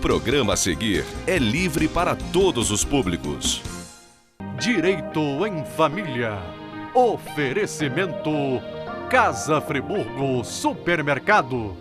programa a seguir é livre para todos os públicos. Direito em Família. Oferecimento Casa Friburgo Supermercados.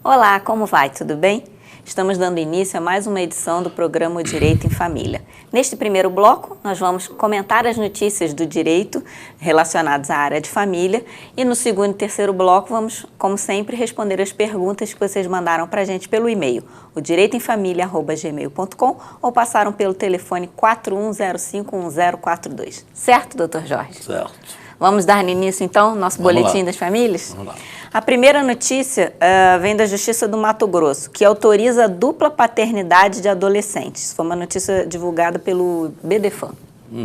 Olá, como vai? Tudo bem? Estamos dando início a mais uma edição do programa Direito em Família. Neste primeiro bloco, nós vamos comentar as notícias do direito relacionadas à área de família e no segundo e terceiro bloco vamos, como sempre, responder as perguntas que vocês mandaram para a gente pelo e-mail, o direitoemfamilia@gmail.com ou passaram pelo telefone 41051042. Certo, doutor Jorge? Certo. Vamos dar início, então, ao nosso boletim das famílias? Vamos lá. A primeira notícia vem da Justiça do Mato Grosso, que autoriza a dupla paternidade de adolescentes. Foi uma notícia divulgada pelo BDFAM.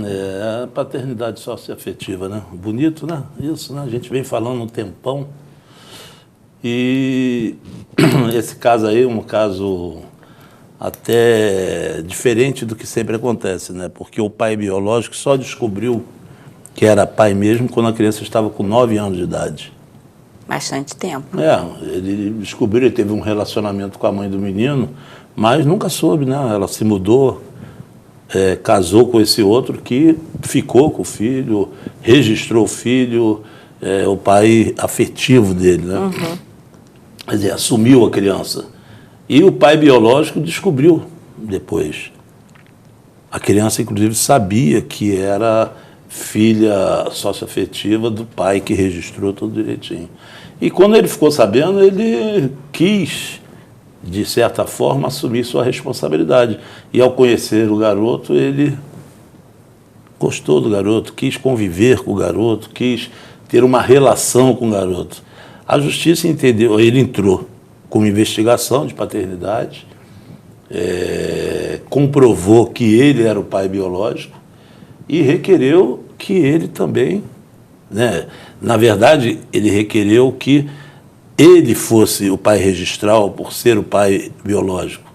É, a paternidade socioafetiva, né? Bonito, né? Isso, né? A gente vem falando um tempão. E esse caso aí é um caso até diferente do que sempre acontece, né? Porque o pai biológico só descobriu que era pai mesmo quando a criança estava com 9 anos de idade. Bastante tempo. Ele descobriu, ele teve um relacionamento com a mãe do menino, mas nunca soube, né? Ela se mudou, casou com esse outro que ficou com o filho, registrou o filho, o pai afetivo dele, né? Uhum. Quer dizer, assumiu a criança. E o pai biológico descobriu depois. A criança, inclusive, sabia que era filha socioafetiva do pai que registrou tudo direitinho. E quando ele ficou sabendo, ele quis, de certa forma, assumir sua responsabilidade. E ao conhecer o garoto, ele gostou do garoto, quis conviver com o garoto, quis ter uma relação com o garoto. A justiça entendeu, ele entrou com uma investigação de paternidade, comprovou que ele era o pai biológico, e requereu que ele também, né? Na verdade, ele requereu que ele fosse o pai registral por ser o pai biológico.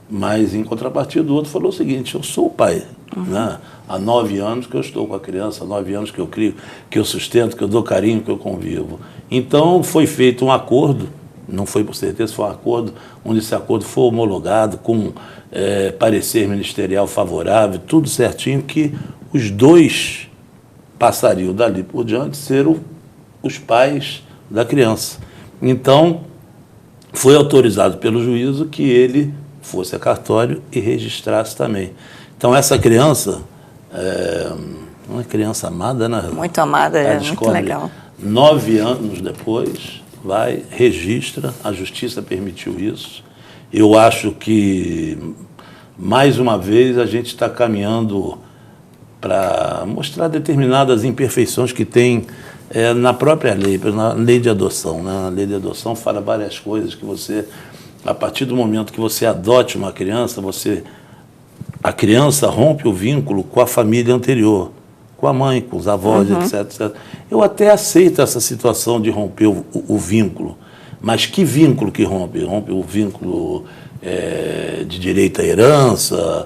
Mas, em contrapartida, o outro falou o seguinte: eu sou o pai. Uhum. Né? Há 9 anos que eu estou com a criança, há 9 anos que eu crio, que eu sustento, que eu dou carinho, que eu convivo. Então, foi feito um acordo, não foi por certeza, foi um acordo, onde esse acordo foi homologado com parecer ministerial favorável, tudo certinho, que os dois passariam dali por diante ser os pais da criança. Então, foi autorizado pelo juízo que ele fosse a cartório e registrasse também. Então, essa criança, uma criança amada, né? Muito amada, muito legal. 9 anos depois, vai, registra, a justiça permitiu isso. Eu acho que, mais uma vez, a gente está caminhando para mostrar determinadas imperfeições que tem na própria lei, na lei de adoção. Né? A lei de adoção fala várias coisas que você, a partir do momento que você adote uma criança, a criança rompe o vínculo com a família anterior, com a mãe, com os avós, uhum. etc, etc. Eu até aceito essa situação de romper o vínculo, mas que vínculo que rompe? Rompe o vínculo de direito à herança,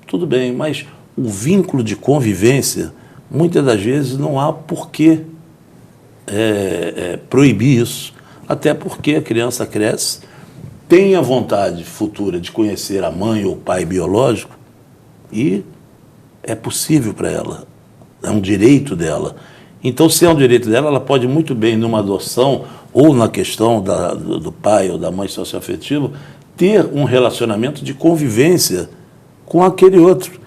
tudo bem, mas o vínculo de convivência, muitas das vezes não há por que proibir isso, até porque a criança cresce, tem a vontade futura de conhecer a mãe ou o pai biológico e é possível para ela, é um direito dela. Então, se é um direito dela, ela pode muito bem, numa adoção ou na questão do pai ou da mãe socioafetiva, ter um relacionamento de convivência com aquele outro,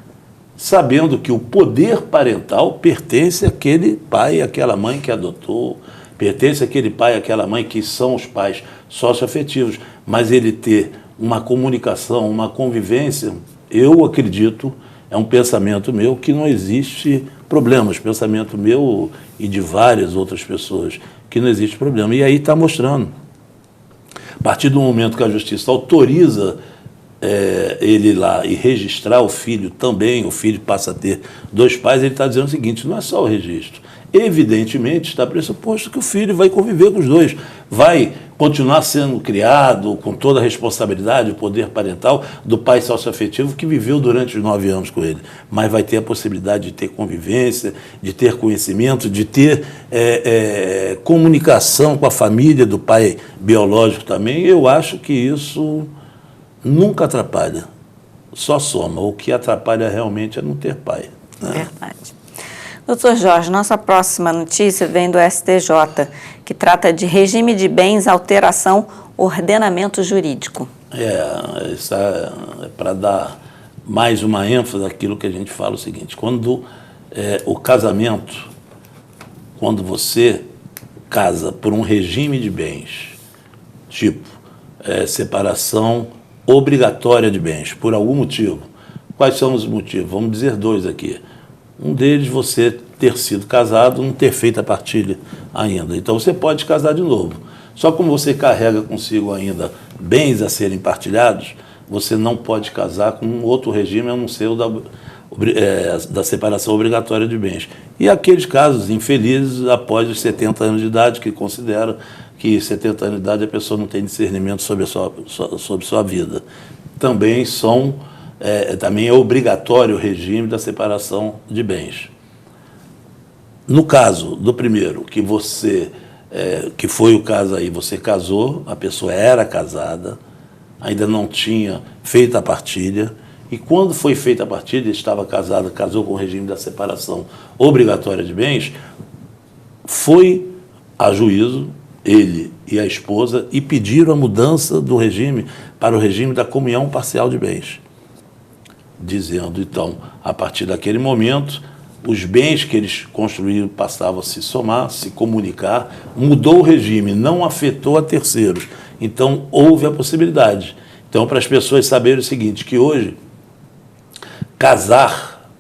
sabendo que o poder parental pertence àquele pai, àquela mãe que adotou, pertence àquele pai, àquela mãe que são os pais socioafetivos, mas ele ter uma comunicação, uma convivência, eu acredito, é um pensamento meu, que não existe problemas, pensamento meu e de várias outras pessoas, que não existe problema. E aí está mostrando. A partir do momento que a justiça autoriza ele ir lá e registrar o filho também, o filho passa a ter 2 pais, ele está dizendo o seguinte: não é só o registro, evidentemente está pressuposto que o filho vai conviver com os dois, vai continuar sendo criado com toda a responsabilidade, o poder parental do pai socioafetivo que viveu durante os 9 anos com ele, mas vai ter a possibilidade de ter convivência, de ter conhecimento, de ter comunicação com a família do pai biológico também. Eu acho que isso nunca atrapalha, só soma. O que atrapalha realmente é não ter pai, né? Verdade. Doutor Jorge, nossa próxima notícia vem do STJ, que trata de regime de bens, alteração, ordenamento jurídico. Isso é para dar mais uma ênfase àquilo que a gente fala o seguinte: quando o casamento, quando você casa por um regime de bens, tipo separação obrigatória de bens, por algum motivo. Quais são os motivos? Vamos dizer 2 aqui. Um deles, você ter sido casado, não ter feito a partilha ainda. Então, você pode casar de novo. Só como você carrega consigo ainda bens a serem partilhados, você não pode casar com um outro regime, a não ser o da separação obrigatória de bens. E aqueles casos infelizes, após os 70 anos de idade, que consideram que 70 anos de idade a pessoa não tem discernimento sobre sua vida. Também também é obrigatório o regime da separação de bens. No caso do primeiro, que foi o caso aí, você casou, a pessoa era casada, ainda não tinha feito a partilha, e quando foi feita a partilha, estava casada, casou com o regime da separação obrigatória de bens, foi a juízo, ele e a esposa, e pediram a mudança do regime para o regime da comunhão parcial de bens, dizendo, então, a partir daquele momento, os bens que eles construíram passavam a se somar, se comunicar, mudou o regime, não afetou a terceiros. Então, houve a possibilidade. Então, para as pessoas saberem o seguinte, que hoje, casar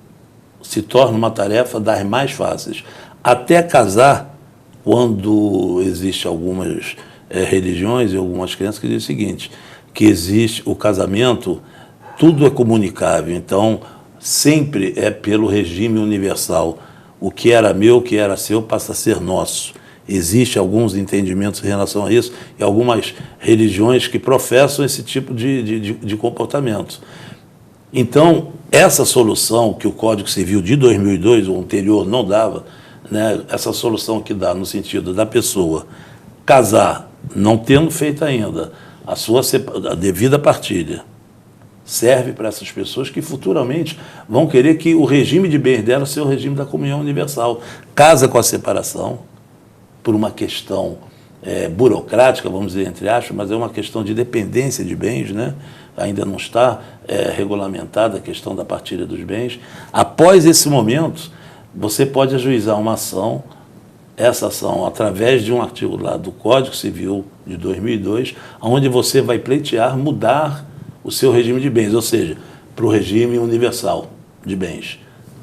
se torna uma tarefa das mais fáceis. Até casar, quando existe algumas religiões e algumas crenças que dizem o seguinte, que existe o casamento, tudo é comunicável, então sempre é pelo regime universal. O que era meu, o que era seu, passa a ser nosso. Existem alguns entendimentos em relação a isso e algumas religiões que professam esse tipo de comportamento. Então, essa solução que o Código Civil de 2002, o anterior, não dava, né, essa solução que dá no sentido da pessoa casar, não tendo feito ainda a devida partilha, serve para essas pessoas que futuramente vão querer que o regime de bens dela seja o regime da comunhão universal. Casa com a separação, por uma questão burocrática, vamos dizer entre aspas, mas é uma questão de dependência de bens, né? Ainda não está regulamentada a questão da partilha dos bens. Após esse momento, você pode ajuizar uma ação, essa ação através de um artigo lá do Código Civil de 2002, onde você vai pleitear mudar o seu regime de bens, ou seja, para o regime universal de bens.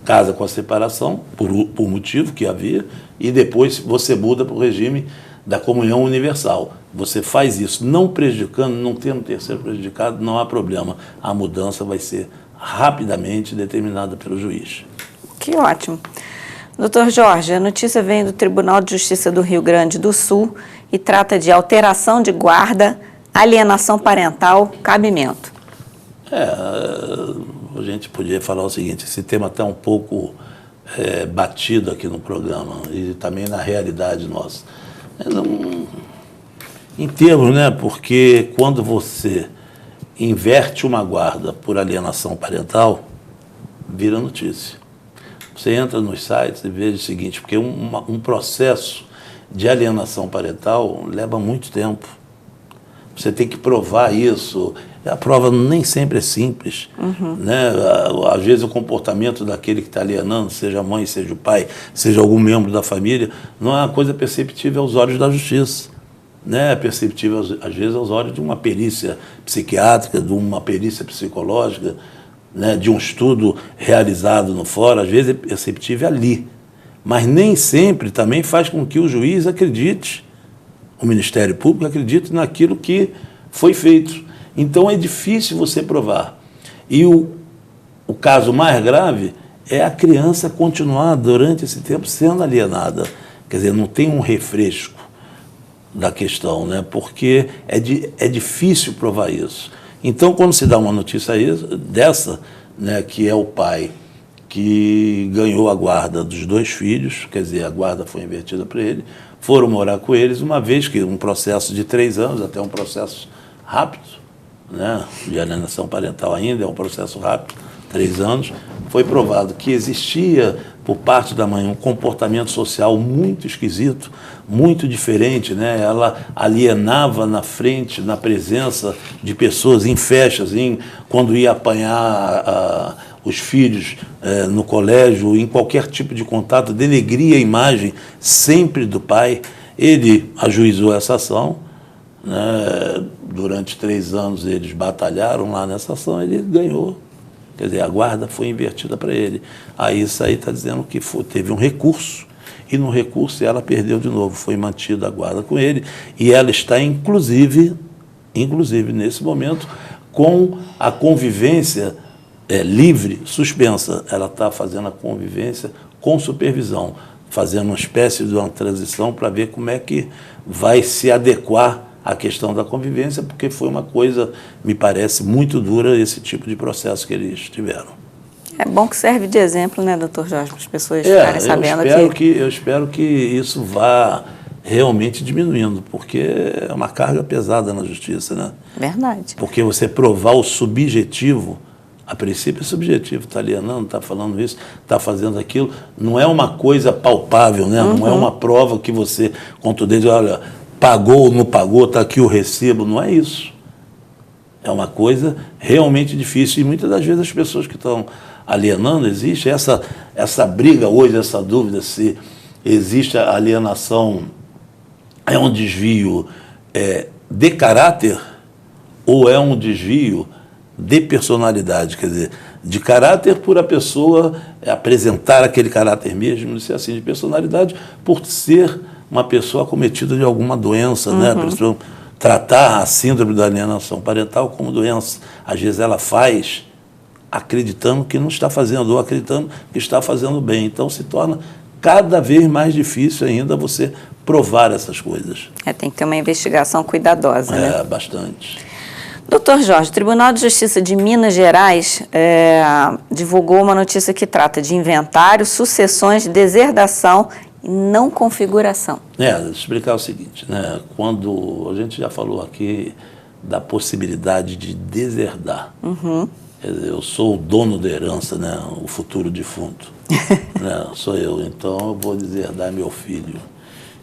Casa com a separação, por motivo que havia, e depois você muda para o regime da comunhão universal. Você faz isso não prejudicando, não tendo terceiro prejudicado, não há problema. A mudança vai ser rapidamente determinada pelo juiz. Que ótimo. Doutor Jorge, a notícia vem do Tribunal de Justiça do Rio Grande do Sul e trata de alteração de guarda, alienação parental, cabimento. A gente podia falar o seguinte, esse tema está um pouco batido aqui no programa e também na realidade nossa. Em termos, né, porque quando você inverte uma guarda por alienação parental, vira notícia. Você entra nos sites e vê o seguinte, porque um processo de alienação parental leva muito tempo. Você tem que provar isso. A prova nem sempre é simples. Né? Às vezes o comportamento daquele que está alienando, seja a mãe, seja o pai, seja algum membro da família, não é uma coisa perceptível aos olhos da justiça. Né? É perceptível, às vezes, aos olhos de uma perícia psiquiátrica, de uma perícia psicológica, né? De um estudo realizado no fórum, às vezes é perceptível ali. Mas nem sempre também faz com que o juiz acredite, o Ministério Público acredite naquilo que foi feito. Então é difícil você provar. E o caso mais grave é a criança continuar durante esse tempo sendo alienada. Quer dizer, não tem um refresco da questão, né? Porque é difícil provar isso. Então, quando se dá uma notícia dessa, né, que é o pai que ganhou a guarda dos 2 filhos, quer dizer, a guarda foi invertida para ele, foram morar com eles, uma vez que um processo de 3 anos, até um processo rápido, né, de alienação parental ainda, é um processo rápido, 3 anos, foi provado que existia, por parte da mãe, um comportamento social muito esquisito, muito diferente, né? Ela alienava na frente, na presença de pessoas em festas, quando ia apanhar os filhos no colégio, em qualquer tipo de contato, denegria a imagem sempre do pai. Ele ajuizou essa ação, né? Durante 3 anos eles batalharam lá nessa ação, ele ganhou. Quer dizer, a guarda foi invertida para ele. Aí isso aí está dizendo que teve um recurso, e no recurso ela perdeu de novo, foi mantida a guarda com ele, e ela está, inclusive nesse momento, com a convivência livre, suspensa. Ela está fazendo a convivência com supervisão, fazendo uma espécie de uma transição para ver como é que vai se adequar a questão da convivência, porque foi uma coisa, me parece, muito dura esse tipo de processo que eles tiveram. É bom que serve de exemplo, né, doutor Jorge, para as pessoas ficarem sabendo eu espero que isso vá realmente diminuindo, porque é uma carga pesada na justiça, né? Verdade. Porque você provar o subjetivo, a princípio é subjetivo, está alienando, está falando isso, está fazendo aquilo, não é uma coisa palpável, né? Não é uma prova que você, contra o dedo, olha, pagou ou não pagou, está aqui o recibo, não é isso. É uma coisa realmente difícil, e muitas das vezes as pessoas que estão alienando, existe essa briga hoje, essa dúvida se existe a alienação, é um desvio de caráter ou é um desvio de personalidade, quer dizer, de caráter por a pessoa apresentar aquele caráter mesmo, de ser assim, de personalidade por ser uma pessoa acometida de alguma doença, né? A pessoa tratar a síndrome da alienação parental como doença. Às vezes ela faz acreditando que não está fazendo, ou acreditando que está fazendo bem. Então se torna cada vez mais difícil ainda você provar essas coisas. Tem que ter uma investigação cuidadosa, né? Bastante. Doutor Jorge, o Tribunal de Justiça de Minas Gerais divulgou uma notícia que trata de inventário, sucessões, deserdação e não configuração. Deixa eu explicar o seguinte, né? Quando a gente já falou aqui da possibilidade de deserdar, quer dizer, eu sou o dono da herança, né? O futuro defunto, né? Sou eu, então eu vou deserdar meu filho.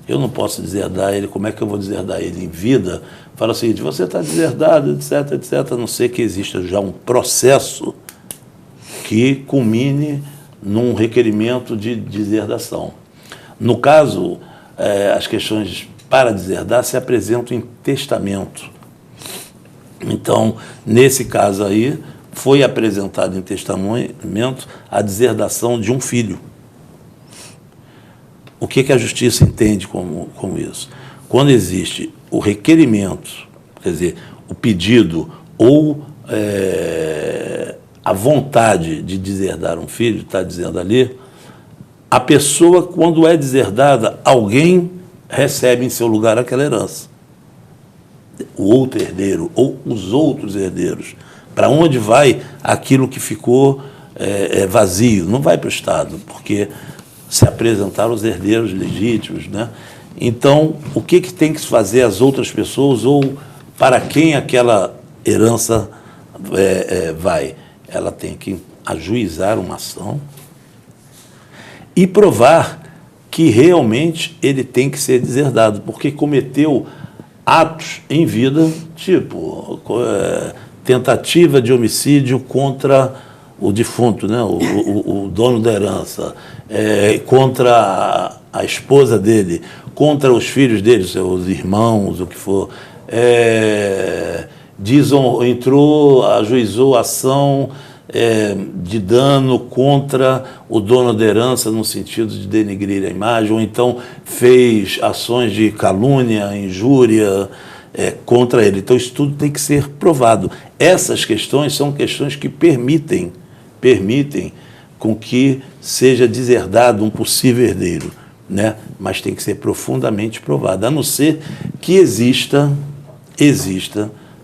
Eu não posso deserdar ele, como é que eu vou deserdar ele em vida? Fala o seguinte, você está deserdado, etc, etc, a não ser que exista já um processo que culmine num requerimento de deserdação. No caso, as questões para deserdar se apresentam em testamento. Então, nesse caso aí, foi apresentado em testamento a deserdação de um filho. O que a justiça entende como isso? Quando existe o requerimento, quer dizer, o pedido ou a vontade de deserdar um filho, está dizendo ali, a pessoa, quando é deserdada, alguém recebe em seu lugar aquela herança. O outro herdeiro ou os outros herdeiros. Para onde vai aquilo que ficou vazio? Não vai para o Estado, porque se apresentaram os herdeiros legítimos, né? Então, o que tem que fazer as outras pessoas ou para quem aquela herança vai? Ela tem que ajuizar uma ação e provar que realmente ele tem que ser deserdado, porque cometeu atos em vida, tipo tentativa de homicídio contra o defunto, né? o dono da herança, contra a esposa dele, contra os filhos dele, seus irmãos, o que for. Ajuizou ação de dano contra o dono da herança no sentido de denegrir a imagem, ou então fez ações de calúnia, injúria contra ele. Então isso tudo tem que ser provado. Essas questões são questões que permitem com que seja deserdado um possível herdeiro, né? Mas tem que ser profundamente provado, a não ser que exista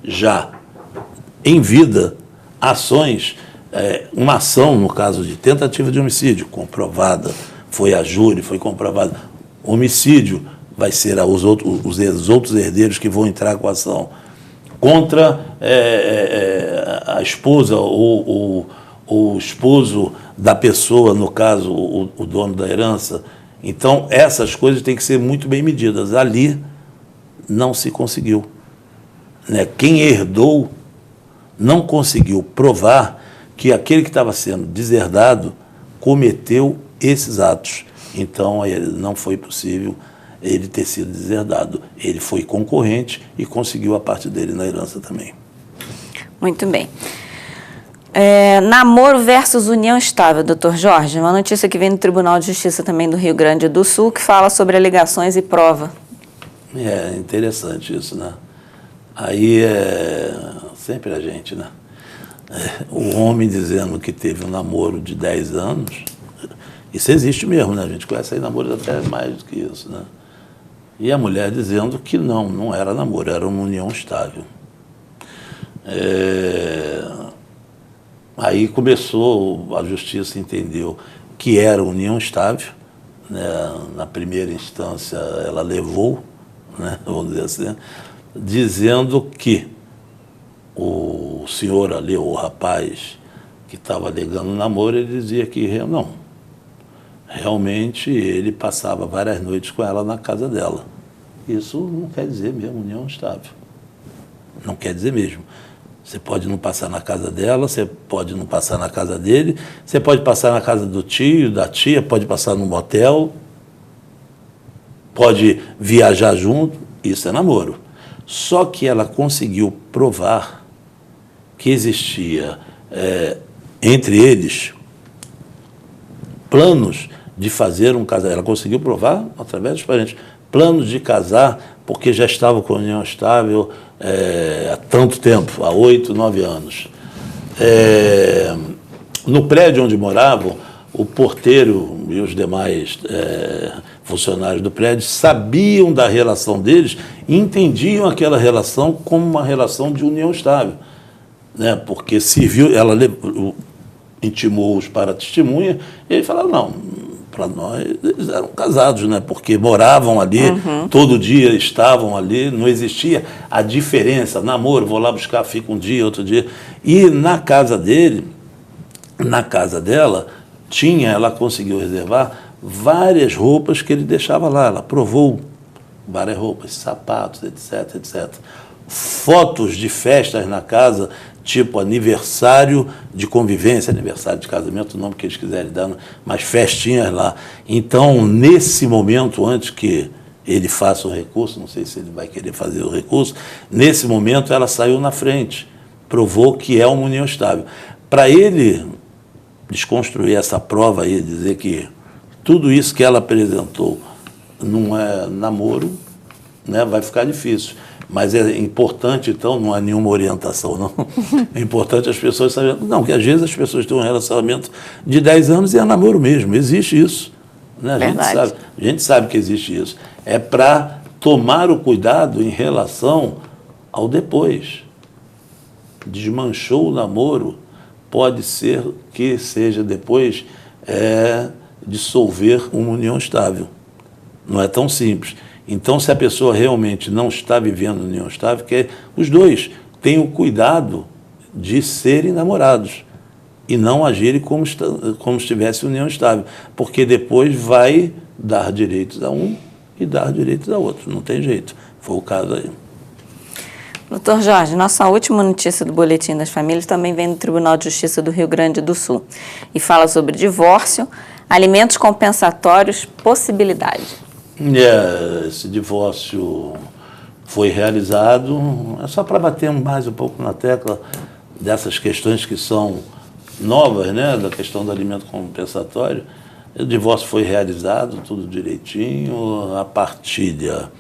já em vida ações, uma ação, no caso de tentativa de homicídio, comprovada, foi a júri, foi comprovado. Homicídio vai ser os outros herdeiros que vão entrar com a ação. Contra a esposa ou o esposo da pessoa, no caso, o dono da herança. Então, essas coisas têm que ser muito bem medidas. Ali não se conseguiu, né? Quem herdou não conseguiu provar que aquele que estava sendo deserdado cometeu esses atos. Então, não foi possível ele ter sido deserdado. Ele foi concorrente e conseguiu a parte dele na herança também. Muito bem. Namoro versus união estável, doutor Jorge. Uma notícia que vem do Tribunal de Justiça também do Rio Grande do Sul, que fala sobre alegações e prova. É interessante isso, né? Aí sempre a gente, né? O homem dizendo que teve um namoro de 10 anos, isso existe mesmo, né? A gente conhece aí namoros até mais do que isso, né? E a mulher dizendo que não era namoro, era uma união estável. Aí começou, a justiça entendeu que era união estável, né? Na primeira instância ela levou, né? Vamos dizer assim, dizendo que o senhor ali, o rapaz que estava alegando o namoro, ele dizia que não, realmente ele passava várias noites com ela na casa dela. Isso não quer dizer mesmo união estável. Não quer dizer mesmo. Você pode não passar na casa dela, você pode não passar na casa dele, você pode passar na casa do tio, da tia, pode passar num motel, pode viajar junto, isso é namoro. Só que ela conseguiu provar que existia entre eles planos de fazer um casamento. Ela conseguiu provar através dos parentes, planos de casar, porque já estava com a união estável há tanto tempo, há 8, 9 anos. No prédio onde moravam, o porteiro e os demais funcionários do prédio sabiam da relação deles e entendiam aquela relação como uma relação de união estável, né? Porque serviu, ela intimou-os para testemunha, e eles falaram, não, para nós eles eram casados, né? Porque moravam ali, todo dia estavam ali, não existia a diferença, namoro, vou lá buscar, fico um dia, outro dia. E na casa dele, na casa dela, ela conseguiu reservar várias roupas que ele deixava lá. Ela provou várias roupas, sapatos, etc, etc. Fotos de festas na casa, tipo aniversário de convivência, aniversário de casamento, o nome que eles quiserem dar, mas festinhas lá. Então, nesse momento, antes que ele faça o recurso, não sei se ele vai querer fazer o recurso, nesse momento ela saiu na frente, provou que é uma união estável. Para ele desconstruir essa prova aí, dizer que tudo isso que ela apresentou não é namoro, né, vai ficar difícil. Mas é importante, então, não há nenhuma orientação, não. É importante as pessoas saberem, não, que às vezes as pessoas têm um relacionamento de 10 anos e é namoro mesmo, existe isso. Né? A gente sabe que existe isso. É para tomar o cuidado em relação ao depois. Desmanchou o namoro, pode ser que seja depois dissolver uma união estável. Não é tão simples. Então, se a pessoa realmente não está vivendo união estável, que os dois tenham cuidado de serem namorados e não agirem como se tivesse união estável, porque depois vai dar direitos a um e dar direitos a outro. Não tem jeito. Foi o caso aí. Doutor Jorge, nossa última notícia do Boletim das Famílias também vem do Tribunal de Justiça do Rio Grande do Sul e fala sobre divórcio, alimentos compensatórios, possibilidade. Esse divórcio foi realizado, é só para bater mais um pouco na tecla dessas questões que são novas, né, da questão do alimento compensatório. O divórcio foi realizado, tudo direitinho, a partilha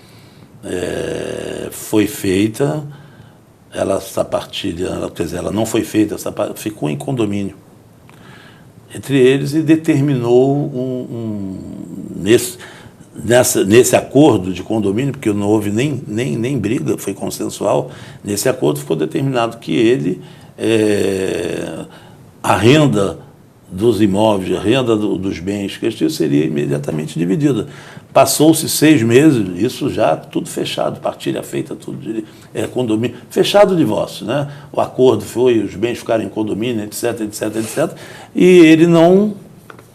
foi feita, essa partilha, quer dizer, ela não foi feita, ficou em condomínio. entre eles e determinou nesse acordo de condomínio, porque não houve nem briga, foi consensual, nesse acordo ficou determinado que ele, a renda dos imóveis, a renda dos bens que eles seria imediatamente dividida. Passou-se 6 meses, isso já tudo fechado, partilha feita, tudo condomínio, fechado o divórcio, né? O acordo foi, os bens ficaram em condomínio, etc, etc, etc, e ele não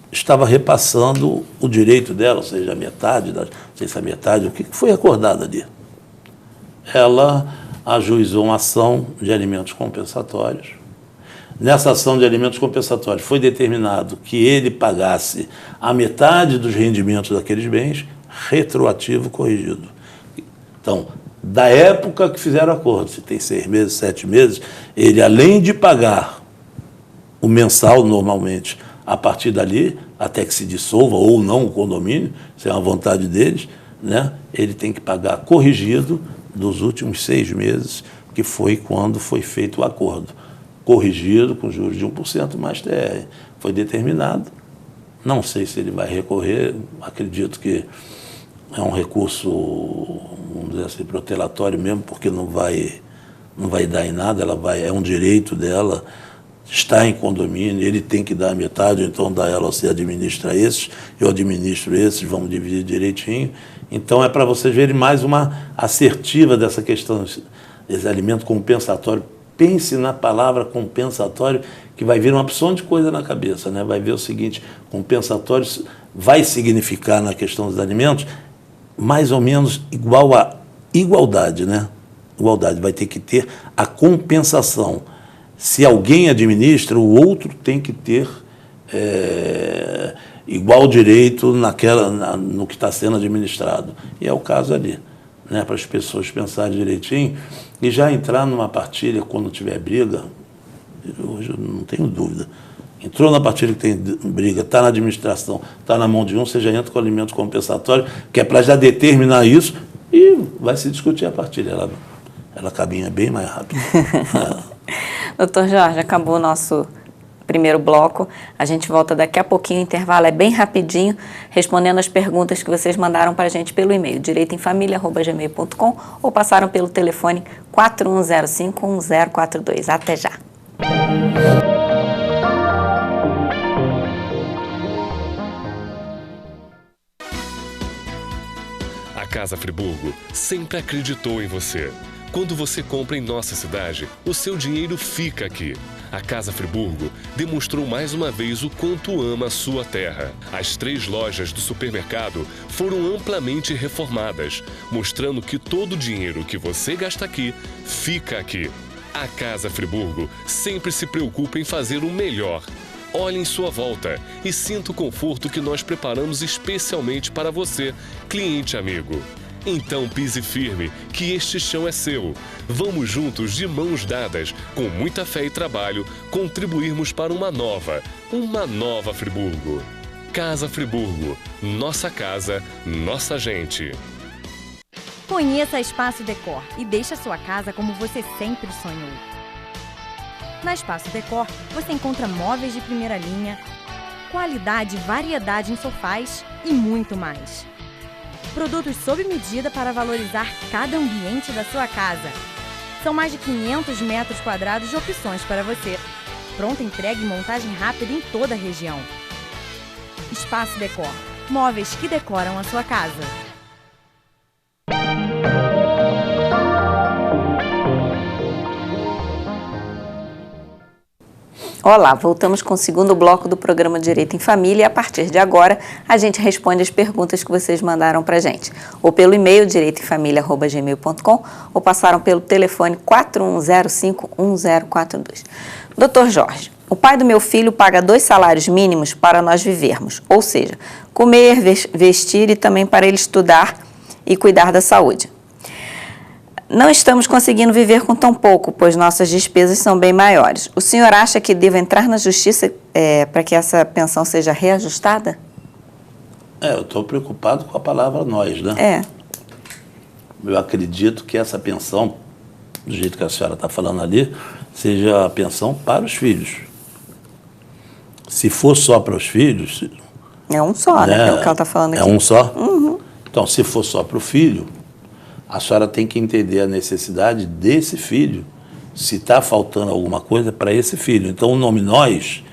estava repassando o direito dela, ou seja, a metade, não sei se a metade, o que foi acordado ali. Ela ajuizou uma ação de alimentos compensatórios. Nessa ação de alimentos compensatórios foi determinado que ele pagasse a metade dos rendimentos daqueles bens, retroativo corrigido. Então, da época que fizeram acordo, se tem 6 meses, 7 meses, ele, além de pagar o mensal normalmente, a partir dali, até que se dissolva ou não o condomínio, se é uma vontade deles, né, ele tem que pagar corrigido dos últimos 6 meses, que foi quando foi feito o acordo. Corrigido com juros de 1% mais TR. Foi determinado. Não sei se ele vai recorrer, acredito que é um recurso, vamos dizer assim, protelatório mesmo, porque não vai dar em nada, é um direito dela, está em condomínio, ele tem que dar a metade, ou então dá ela, você administra esses, eu administro esses, vamos dividir direitinho. Então é para vocês verem mais uma assertiva dessa questão, esse alimento compensatório. Pense na palavra compensatório, que vai vir uma opção de coisa na cabeça, né? Vai ver o seguinte, compensatório vai significar na questão dos alimentos mais ou menos igual a igualdade, né? Igualdade, vai ter que ter a compensação. Se alguém administra, o outro tem que ter igual direito no que está sendo administrado. E é o caso ali, né? Para as pessoas pensarem direitinho e já entrar numa partilha quando tiver briga, hoje eu não tenho dúvida. Entrou na partilha que tem briga, está na administração, está na mão de um, você já entra com alimento compensatório, que é para já determinar isso e vai se discutir a partilha. Ela caminha bem mais rápido. Doutor Jorge, acabou o nosso primeiro bloco. A gente volta daqui a pouquinho, o intervalo é bem rapidinho, respondendo as perguntas que vocês mandaram para a gente pelo e-mail, direitoemfamilia@gmail.com, ou passaram pelo telefone 4105-1042. Até já. A Casa Friburgo sempre acreditou em você. Quando você compra em nossa cidade, o seu dinheiro fica aqui. A Casa Friburgo demonstrou mais uma vez o quanto ama a sua terra. As 3 lojas do supermercado foram amplamente reformadas, mostrando que todo o dinheiro que você gasta aqui, fica aqui. A Casa Friburgo sempre se preocupa em fazer o melhor. Olhe em sua volta e sinta o conforto que nós preparamos especialmente para você, cliente amigo. Então pise firme, que este chão é seu. Vamos juntos, de mãos dadas, com muita fé e trabalho, contribuirmos para uma nova Friburgo. Casa Friburgo, nossa casa, nossa gente. Conheça a Espaço Decor e deixe a sua casa como você sempre sonhou. Na Espaço Decor, você encontra móveis de primeira linha, qualidade e variedade em sofás e muito mais. Produtos sob medida para valorizar cada ambiente da sua casa. São mais de 500 metros quadrados de opções para você. Pronta entrega e montagem rápida em toda a região. Espaço Decor. Móveis que decoram a sua casa. Olá, voltamos com o segundo bloco do programa Direito em Família e a partir de agora a gente responde as perguntas que vocês mandaram para a gente, ou pelo e-mail direitoemfamilia@gmail.com ou passaram pelo telefone 4105-1042. Doutor Jorge, o pai do meu filho paga 2 salários mínimos para nós vivermos, ou seja, comer, vestir e também para ele estudar e cuidar da saúde. Não estamos conseguindo viver com tão pouco, pois nossas despesas são bem maiores. O senhor acha que devo entrar na justiça para que essa pensão seja reajustada? Eu estou preocupado com a palavra nós, né? Eu acredito que essa pensão, do jeito que a senhora está falando ali, seja a pensão para os filhos. Se for só para os filhos... É um só, né? É o que ela está falando aqui. É um só? Uhum. Então, se for só para o filho, a senhora tem que entender a necessidade desse filho, se está faltando alguma coisa para esse filho. Então, o nome nós,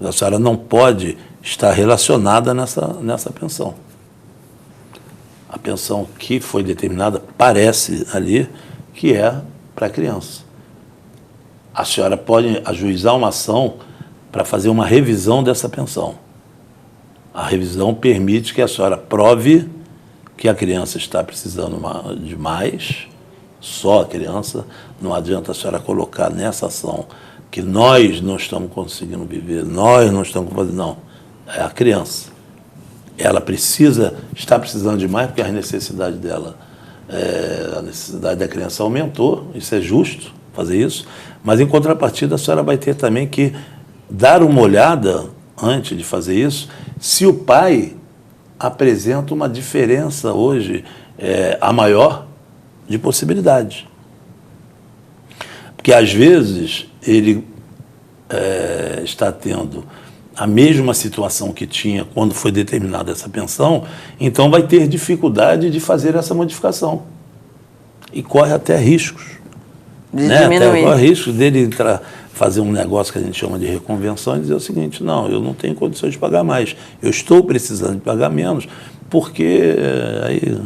a senhora não pode estar relacionada nessa pensão. A pensão que foi determinada parece ali que é para a criança. A senhora pode ajuizar uma ação para fazer uma revisão dessa pensão. A revisão permite que a senhora prove que a criança está precisando de mais, só a criança. Não adianta a senhora colocar nessa ação que nós não estamos conseguindo viver, nós não estamos fazendo, não. É a criança. Ela está precisando de mais porque a necessidade dela, a necessidade da criança aumentou, isso é justo fazer isso, mas em contrapartida a senhora vai ter também que dar uma olhada, antes de fazer isso, se o pai apresenta uma diferença hoje, a maior, de possibilidades. Porque às vezes ele está tendo a mesma situação que tinha quando foi determinada essa pensão, então vai ter dificuldade de fazer essa modificação. E corre até riscos. Até corre riscos dele fazer um negócio que a gente chama de reconvenção e dizer o seguinte: não, eu não tenho condições de pagar mais, eu estou precisando de pagar menos, porque aí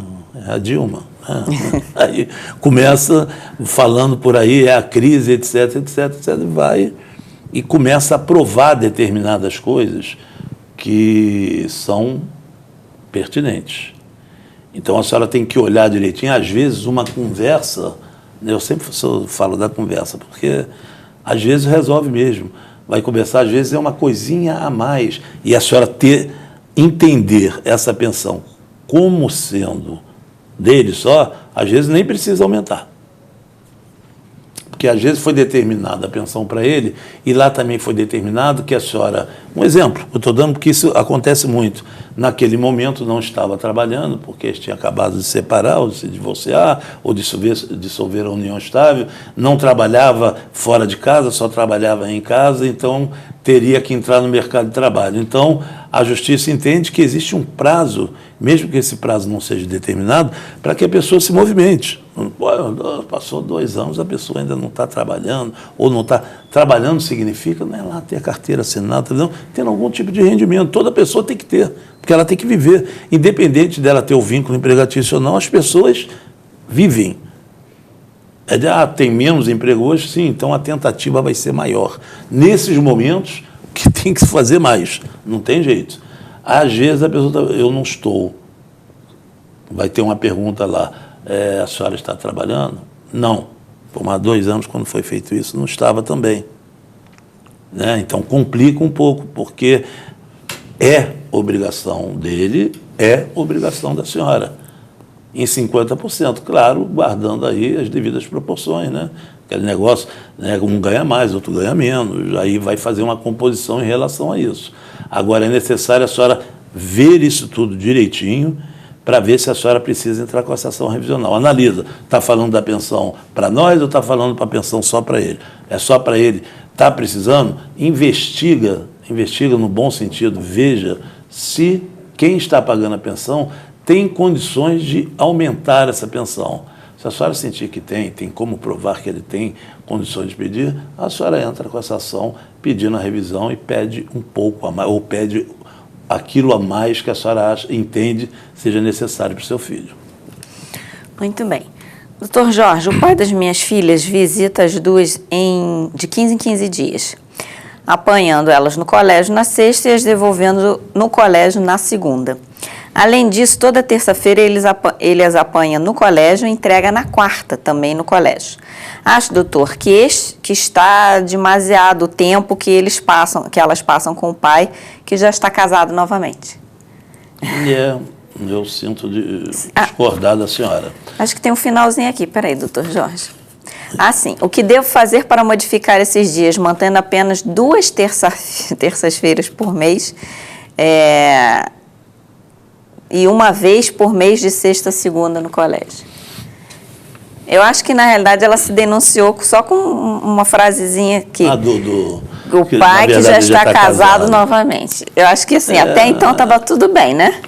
é a Dilma. Né? Aí começa falando por aí, é a crise, etc, vai e começa a provar determinadas coisas que são pertinentes. Então a senhora tem que olhar direitinho. Às vezes uma conversa, eu sempre falo da conversa, porque às vezes resolve mesmo. Vai conversar, às vezes é uma coisinha a mais. E a senhora entender essa pensão como sendo dele só, às vezes nem precisa aumentar. Porque às vezes foi determinada a pensão para ele e lá também foi determinado que a senhora... Um exemplo, eu estou dando porque isso acontece muito. Naquele momento não estava trabalhando porque tinha acabado de se separar ou de se divorciar ou dissolver a união estável, não trabalhava fora de casa, só trabalhava em casa, então teria que entrar no mercado de trabalho. Então a Justiça entende que existe um prazo, mesmo que esse prazo não seja determinado, para que a pessoa se movimente. Passou 2 anos, a pessoa ainda não está trabalhando, ou não está trabalhando, significa não é lá ter a carteira assinada, não, tendo algum tipo de rendimento. Toda pessoa tem que ter, porque ela tem que viver. Independente dela ter o vínculo empregatício ou não, as pessoas vivem. Tem menos emprego hoje? Sim, então a tentativa vai ser maior. Nesses momentos, que tem que se fazer mais, não tem jeito. Às vezes a pessoa eu não estou. Vai ter uma pergunta lá, a senhora está trabalhando? Não. Como há 2 anos, quando foi feito isso, não estava também. Né? Então complica um pouco, porque é obrigação dele, é obrigação da senhora. Em 50%, claro, guardando aí as devidas proporções, né? Aquele negócio, né, um ganha mais, outro ganha menos, aí vai fazer uma composição em relação a isso. Agora é necessário a senhora ver isso tudo direitinho para ver se a senhora precisa entrar com essa ação revisional. Analisa, está falando da pensão para nós ou está falando para a pensão só para ele? É só para ele? Está precisando? Investiga no bom sentido, veja se quem está pagando a pensão tem condições de aumentar essa pensão. Se a senhora sentir que tem como provar que ele tem condições de pedir, a senhora entra com essa ação pedindo a revisão e pede um pouco a mais, ou pede aquilo a mais que a senhora entende seja necessário para o seu filho. Muito bem. Doutor Jorge, o pai das minhas filhas visita as duas de 15 em 15 dias, apanhando elas no colégio na sexta e as devolvendo no colégio na segunda. Além disso, toda terça-feira ele as apanha no colégio e entrega na quarta também no colégio. Acho, doutor, que está demasiado tempo que elas passam com o pai, que já está casado novamente. Eu sinto discordar da senhora. Acho que tem um finalzinho aqui. Peraí, doutor Jorge. Assim, o que devo fazer para modificar esses dias, mantendo apenas 2 terças-feiras por mês, e 1 vez por mês de sexta a segunda no colégio? Eu acho que, na realidade, ela se denunciou só com uma frasezinha aqui. O pai que já está casado novamente. Eu acho que assim, até então estava tudo bem, né?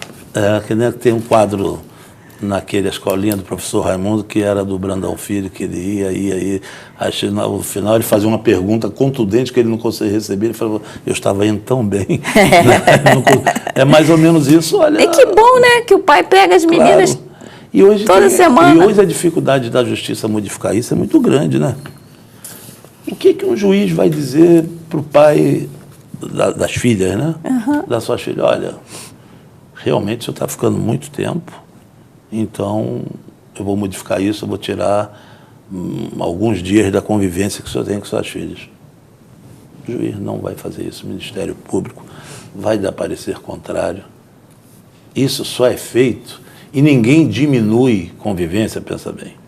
Que nem tem um quadro naquele escolinha do professor Raimundo, que era do Brandão Filho, que ele ia. Aí no final ele fazia uma pergunta contundente que ele não conseguia receber. Ele falou, eu estava indo tão bem. É mais ou menos isso, olha. E que bom, né? Que o pai pega as meninas toda semana. E hoje a dificuldade da justiça modificar isso é muito grande, né? O que um juiz vai dizer para o pai das filhas, né? Da sua filha, olha, realmente o senhor está ficando muito tempo, então eu vou modificar isso, eu vou tirar alguns dias da convivência que o senhor tem com suas filhas. O juiz não vai fazer isso, o Ministério Público vai dar parecer contrário. Isso só é feito e ninguém diminui convivência, pensa bem.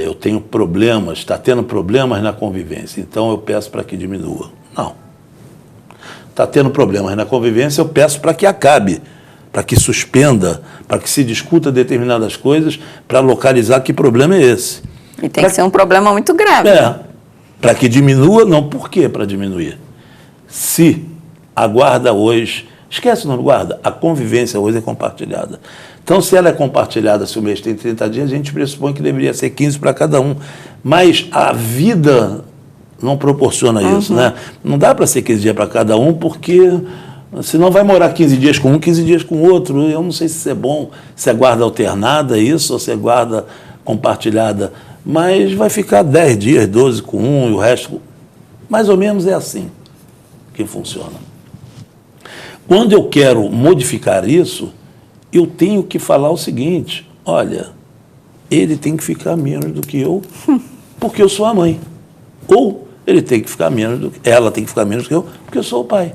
Eu tenho problemas, está tendo problemas na convivência, então eu peço para que diminua. Não. Está tendo problemas na convivência, eu peço para que acabe, para que suspenda, para que se discuta determinadas coisas, para localizar que problema é esse. E tem que ser um problema muito grave. Para que diminua, não, por quê para diminuir? Se a guarda hoje, esquece o nome guarda, a convivência hoje é compartilhada. Então, se ela é compartilhada, se o mês tem 30 dias, a gente pressupõe que deveria ser 15 para cada um. Mas a vida não proporciona isso, né? Não dá para ser 15 dias para cada um, porque senão vai morar 15 dias com um, 15 dias com o outro. Eu não sei se isso é bom, se é guarda alternada isso, ou se é guarda compartilhada. Mas vai ficar 10 dias, 12 com um e o resto... Mais ou menos é assim que funciona. Quando eu quero modificar isso, eu tenho que falar o seguinte, olha, ele tem que ficar menos do que eu, porque eu sou a mãe. Ou ele tem que ficar menos do que... Ela tem que ficar menos do que eu, porque eu sou o pai.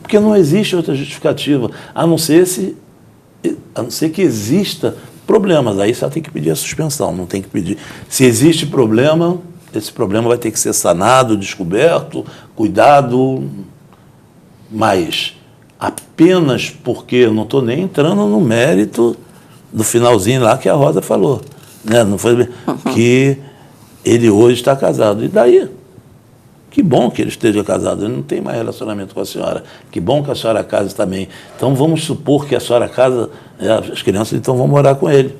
Porque não existe outra justificativa, a não ser que exista problemas. Aí você tem que pedir a suspensão, não tem que pedir. Se existe problema, esse problema vai ter que ser sanado, descoberto, cuidado, mas apenas porque eu não estou nem entrando no mérito do finalzinho lá que a Rosa falou, né? Não foi que ele hoje está casado. E daí? Que bom que ele esteja casado, ele não tem mais relacionamento com a senhora. Que bom que a senhora casa também. Então vamos supor que a senhora casa, as crianças então vão morar com ele.